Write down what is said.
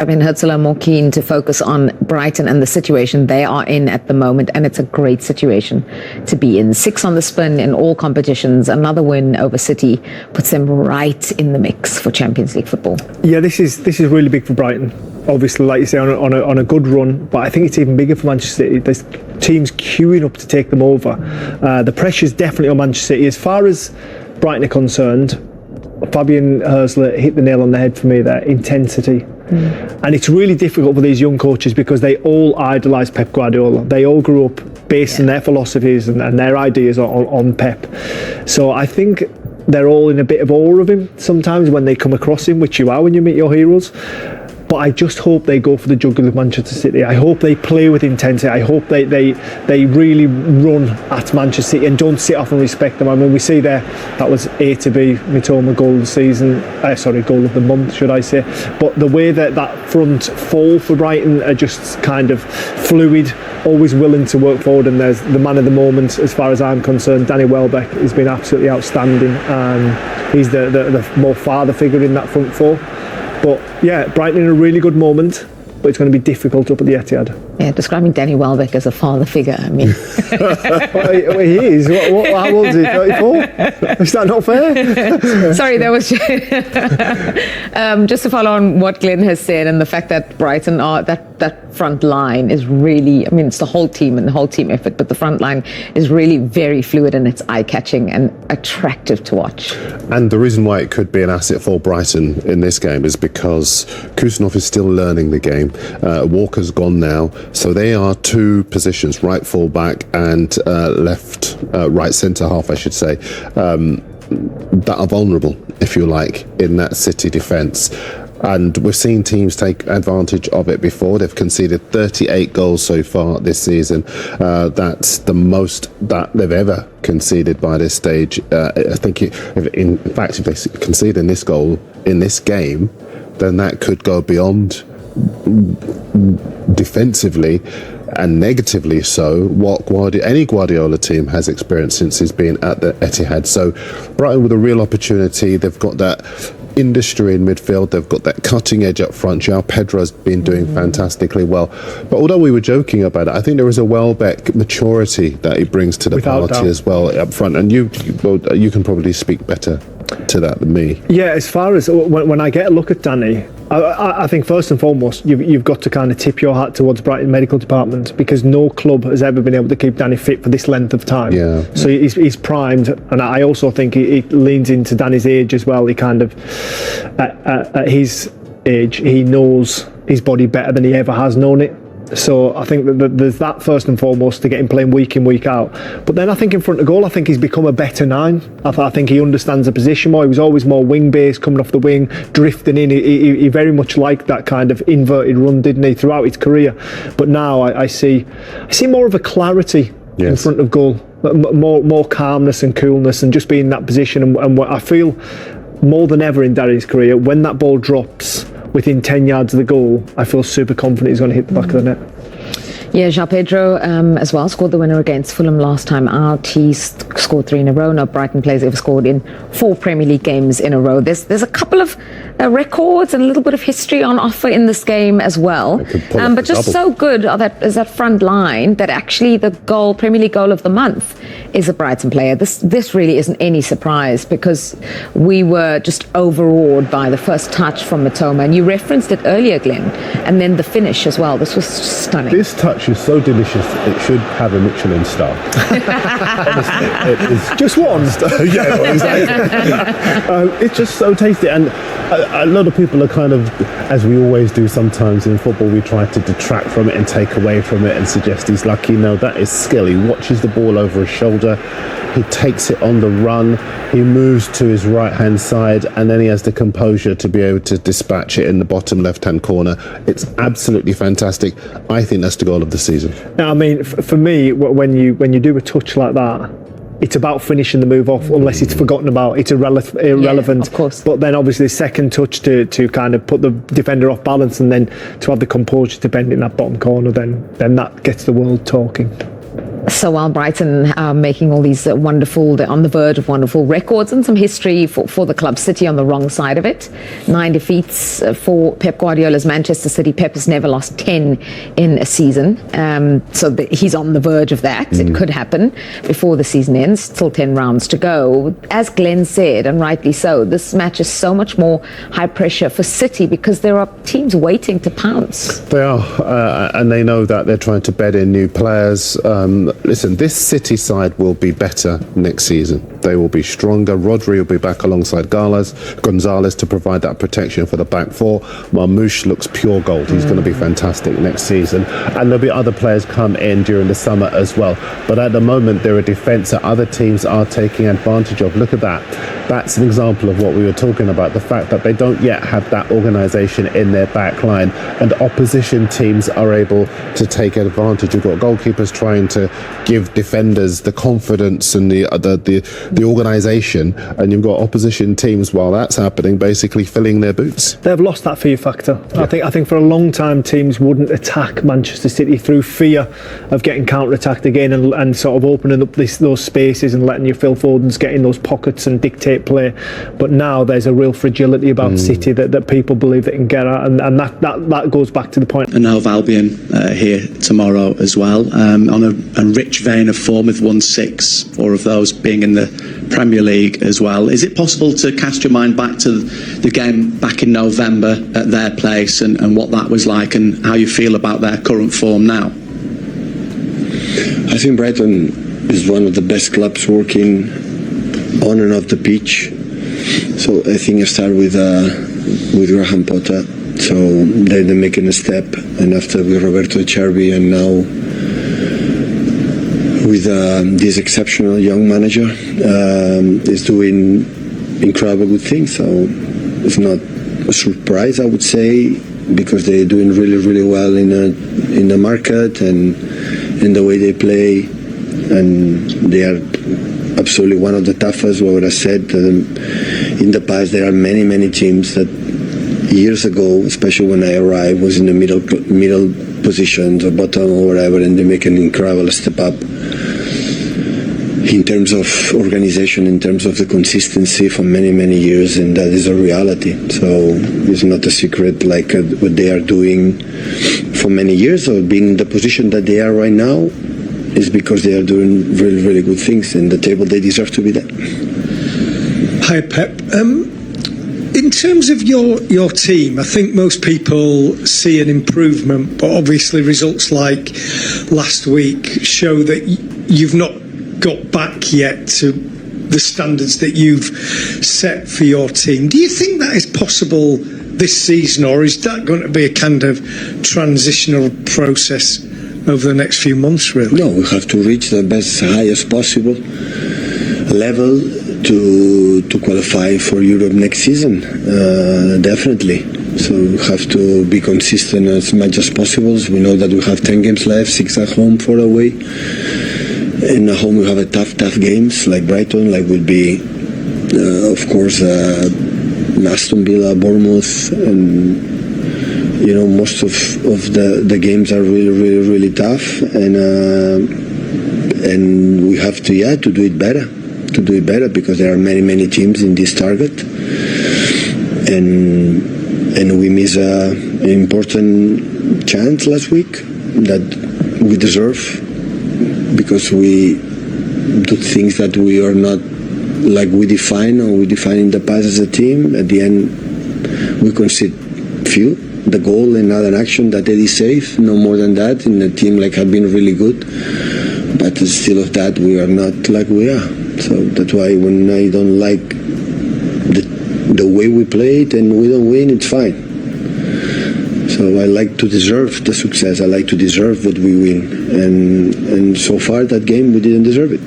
Fabian Herzl are more keen to focus on Brighton and the situation they are in at the moment, and it's a great situation to be in. 6 on the spin in all competitions. Another win over City puts them right in the mix for Champions League football. Yeah, this is really big for Brighton. Obviously, like you say, on a good run, but I think it's even bigger for Manchester City. There's teams queuing up to take them over. The pressure's definitely on Manchester City. As far as Brighton are concerned, Fabian Herzl hit the nail on the head for me there. Intensity. And it's really difficult for these young coaches because they all idolise Pep Guardiola. They all grew up basing their philosophies and their ideas on Pep. So I think they're all in a bit of awe of him sometimes when they come across him, which you are when you meet your heroes. But I just hope they go for the jugular with Manchester City. I hope they play with intensity. I hope they really run at Manchester City and don't sit off and respect them. I mean, we see there, that was A to B, Mitoma goal of the season, goal of the month, should I say. But the way that front four for Brighton are just kind of fluid, always willing to work forward, and there's the man of the moment, as far as I'm concerned. Danny Welbeck has been absolutely outstanding. He's the more father figure in that front four. But yeah, Brighton in a really good moment, but it's going to be difficult up at the Etihad. Yeah, describing Danny Welbeck as a father figure, I mean. Well, he is. How old is he? 34? Is that not fair? Sorry, that was just to follow on what Glenn has said, and the fact that Brighton are, that front line is really, I mean, it's the whole team and the whole team effort, but the front line is really very fluid and it's eye-catching and attractive to watch. And the reason why it could be an asset for Brighton in this game is because Kusanov is still learning the game. Walker's gone now. So they are 2 positions, right full back and right centre half, I should say, that are vulnerable, if you like, in that City defence. And we've seen teams take advantage of it before. They've conceded 38 goals so far this season. That's the most that they've ever conceded by this stage. I think, in fact, if they concede in this goal in this game, then that could go beyond defensively and negatively so what any Guardiola team has experienced since he's been at the Etihad. So Brighton with a real opportunity. They've got that industry in midfield, they've got that cutting edge up front. João Pedro's been doing fantastically well, but although we were joking about it, I think there is a Welbeck maturity that he brings to the party as well up front, and you can probably speak better to that than me. Yeah, as far as when I get a look at Danny, I think first and foremost you've got to kind of tip your hat towards Brighton Medical Department, because no club has ever been able to keep Danny fit for this length of time. Yeah. So he's primed, and I also think he leans into Danny's age as well. He kind of at his age, he knows his body better than he ever has known it. So I think that there's that first and foremost, to get him playing week in, week out. But then I think in front of goal, I think he's become a better 9. I think he understands the position more. He was always more wing-based, coming off the wing, drifting in. He very much liked that kind of inverted run, didn't he, throughout his career. But now I see more of a clarity in front of goal, more calmness and coolness, and just being in that position. And what I feel more than ever in Danny's career, when that ball drops within 10 yards of the goal, I feel super confident he's going to hit the back of the net. Yeah, João Pedro as well scored the winner against Fulham last time out. He scored 3 in a row. No Brighton players ever scored in 4 Premier League games in a row. There's a couple of records and a little bit of history on offer in this game as well. But just so good is that front line that actually the Premier League goal of the month is a Brighton player. This really isn't any surprise, because we were just overawed by the first touch from Mitoma, and you referenced it earlier, Glenn, and then the finish as well. This was stunning. This touch is so delicious, it should have a Michelin star. Honestly, it is just one. It's just so tasty, and a lot of people are kind of, as we always do sometimes in football, we try to detract from it and take away from it and suggest he's lucky. No, that is skill. He watches the ball over his shoulder, he takes it on the run, he moves to his right hand side, and then he has the composure to be able to dispatch it in the bottom left hand corner. It's absolutely fantastic. I think that's the goal of the season. Now, I mean, for me, when you do a touch like that, it's about finishing the move off, unless it's forgotten about. It's irrelevant. Yeah, of course. But then obviously the second touch to kind of put the defender off balance, and then to have the composure to bend in that bottom corner, then that gets the world talking. So while Brighton are making all these they're on the verge of wonderful records and some history for the club. City on the wrong side of it. 9 defeats for Pep Guardiola's Manchester City. Pep has never lost 10 in a season. He's on the verge of that. It could happen before the season ends. Still 10 rounds to go. As Glenn said, and rightly so, this match is so much more high pressure for City because there are teams waiting to pounce. They are, and they know that they're trying to bed in new players. Listen, this City side will be better next season. They will be stronger. Rodri will be back alongside Gonzalez to provide that protection for the back four. Marmoush looks pure gold. He's going to be fantastic next season. And there'll be other players come in during the summer as well. But at the moment, they're a defence that other teams are taking advantage of. Look at that. That's an example of what we were talking about, the fact that they don't yet have that organisation in their back line, and opposition teams are able to take advantage. You've got goalkeepers trying to give defenders the confidence and the organisation, and you've got opposition teams, while that's happening, basically filling their boots. They've lost that fear factor. Yeah. I think for a long time teams wouldn't attack Manchester City through fear of getting counter-attacked again and sort of opening up those spaces and letting your Phil Fodens get in those pockets and dictate play. But now there's a real fragility about City that people believe they can get at, and that goes back to the point. And now of Albion here tomorrow as well, on a rich vein of form, with won 6, 4 of those being in the Premier League as well. Is it possible to cast your mind back to the game back in November at their place and what that was like, and how you feel about their current form now? I think Brighton is one of the best clubs working on and off the pitch. So I think I start with Graham Potter. So they're making a step, and after with Roberto Chervi, and now with this exceptional young manager, is doing incredible good things. So it's not a surprise, I would say, because they're doing really, really well in the market and in the way they play, and they are absolutely one of the toughest. What I said in the past, there are many teams that years ago, especially when I arrived, was in the middle positions or bottom or whatever, and they make an incredible step up in terms of organization, in terms of the consistency for many years, and that is a reality. So it's not a secret, like what they are doing for many years, or being in the position that they are right now, is because they are doing really good things. In the table, they deserve to be there. Hi, Pep. In terms of your team, I think most people see an improvement, but obviously results like last week show that you've not got back yet to the standards that you've set for your team. Do you think that is possible this season, or is that going to be a kind of transitional process over the next few months, really? No, we have to reach the best, highest possible level to qualify for Europe next season, definitely. So we have to be consistent as much as possible. We know that we have 10 games left, 6 at home, 4 away. And at home we have a tough games like Brighton, like would be, of course, Aston Villa, Bournemouth, and most of the games are really tough, and we have to do it better, because there are many teams in this target, and we miss an important chance last week that we deserve, because we do things that we are not like we define in the past as a team. At the end, we concede few. The goal and not an action that Eddie saved, no more than that. In the team, like, have been really good, but still of that, we are not like we are. So that's why when I don't like the way we play it and we don't win, it's fine. So I like to deserve the success. I like to deserve that we win, and so far that game we didn't deserve it.